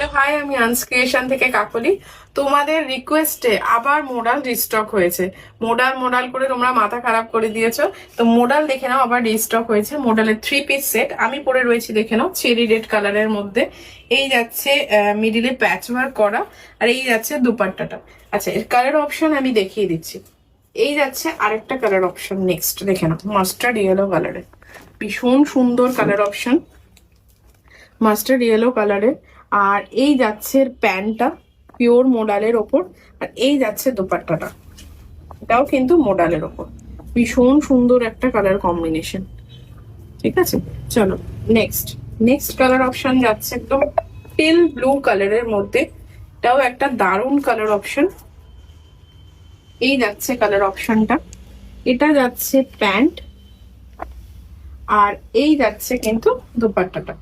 Hello hi, আমি আনস creation থেকে কাকলি। তোমাদের রিকোয়েস্টে আবার মোডাল রিস্টক হয়েছে। মোডাল মোডাল করে তোমরা মাথা খারাপ করে দিয়েছো, তো মোডাল দেখে নাও আবার রিস্টক হয়েছে। মোডালের 3 পিস সেট আমি পরে রয়েছি, দেখে নাও চেরি রেড কালারের মধ্যে। এই যাচ্ছে মিডিলে প্যাচ ওয়ার্ক করা, আর এই যাচ্ছে দুপাট্টাটা। আচ্ছা, এর কালার অপশন আমি দেখিয়ে দিচ্ছি। এই যাচ্ছে আরেকটা কালার অপশন, নেক্সট দেখে নাও মাস্টার্ড ইয়েলো কালারের, ভীষণ সুন্দর কালার অপশন, মাস্টার্ড ইয়েলো কালারের। আর এই যাচ্ছে প্যান্টটা পিওর মোডালের ওপর, আর এই যাচ্ছে দোপাট্টাটা, এটাও কিন্তু মোডালের ওপর। ভীষণ সুন্দর একটা কালার কম্বিনেশন। ঠিক আছে, চলো নেক্সট। নেক্সট কালার অপশন যাচ্ছে একদম পেল ব্লু কালারের মধ্যে, এটাও একটা দারুণ কালার অপশন। এই যাচ্ছে কালার অপশনটা, এটা যাচ্ছে প্যান্ট, আর এই যাচ্ছে কিন্তু দোপাট্টাটা।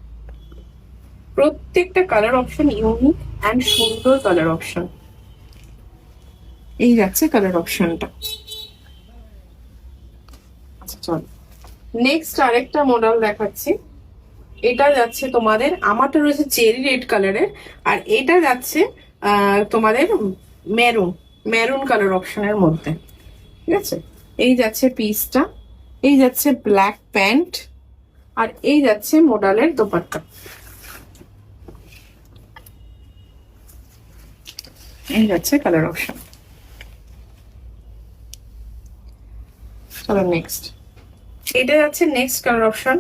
প্রত্যেকটা কালার অপশন ইউনিক অ্যান্ড সুন্দর কালার অপশন। এই যাচ্ছে কালার অপশনটা। আচ্ছা চলো নেক্সট আরেকটা মডেল দেখাচ্ছি। এটা যাচ্ছে তোমাদের, আমারটা রয়েছে চেরি রেড কালারের, আর এটা যাচ্ছে তোমাদের মেরুন মেরুন কালার অপশনের মধ্যে। ঠিক আছে, এই যাচ্ছে পিসটা, এই যাচ্ছে ব্ল্যাক প্যান্ট, আর এই যাচ্ছে মডেলের দোপাট্টা। এই যাচ্ছে কালার অপশন। চলো নেক্সট, এটা যাচ্ছে next colour option.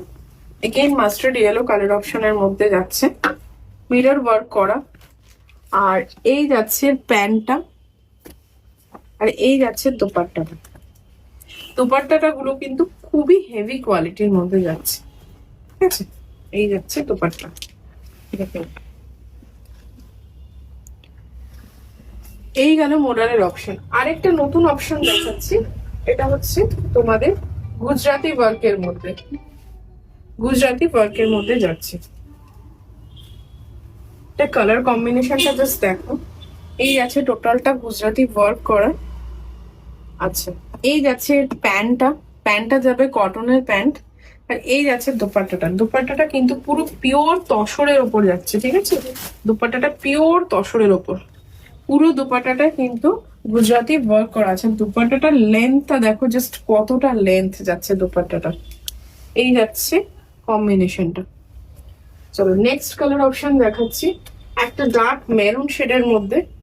Again mustard yellow colour অপশনের মধ্যে যাচ্ছে, মিরর ওয়ার্ক করা, আর এই যাচ্ছে প্যান্টটা, আর এই যাচ্ছে দোপাট্টাটা। দোপাট্টাটা গুলো কিন্তু খুবই হেভি কোয়ালিটির মধ্যে যাচ্ছে। ঠিক আছে, এই যাচ্ছে দোপাট্টা। এই গেল মোডালের অপশন। আরেকটা নতুন অপশন দেখাচ্ছি, এটা হচ্ছে তোমাদের গুজরাটি ওয়ার্কের মধ্যে, গুজরাটি ওয়ার্কের মধ্যে যাচ্ছে। এটা কালার কম্বিনেশনটা জাস্ট দেখো, এই আছে টোটালটা গুজরাটি ওয়ার্ক করা। আচ্ছা, এই যাচ্ছে প্যান্টটা, প্যান্টটা যাবে কটনের প্যান্ট, আর এই যাচ্ছে দোপাট্টাটা। দোপাট্টাটা কিন্তু পুরো পিওর তসরের ওপর যাচ্ছে। ঠিক আছে, দোপাট্টাটা পিওর তসরের ওপর, পুরো দোপাট্টাটা কিন্তু গুজরাটি ওয়ার্ক করা আছে। দোপাট্টাটার লেন্থটা দেখো, জাস্ট কতটা লেন্থ যাচ্ছে দোপাট্টাটা। এই যাচ্ছে কম্বিনেশনটা। চলো নেক্সট কালার অপশন দেখাচ্ছি, একটা ডার্ক মেরুন শেডের মধ্যে।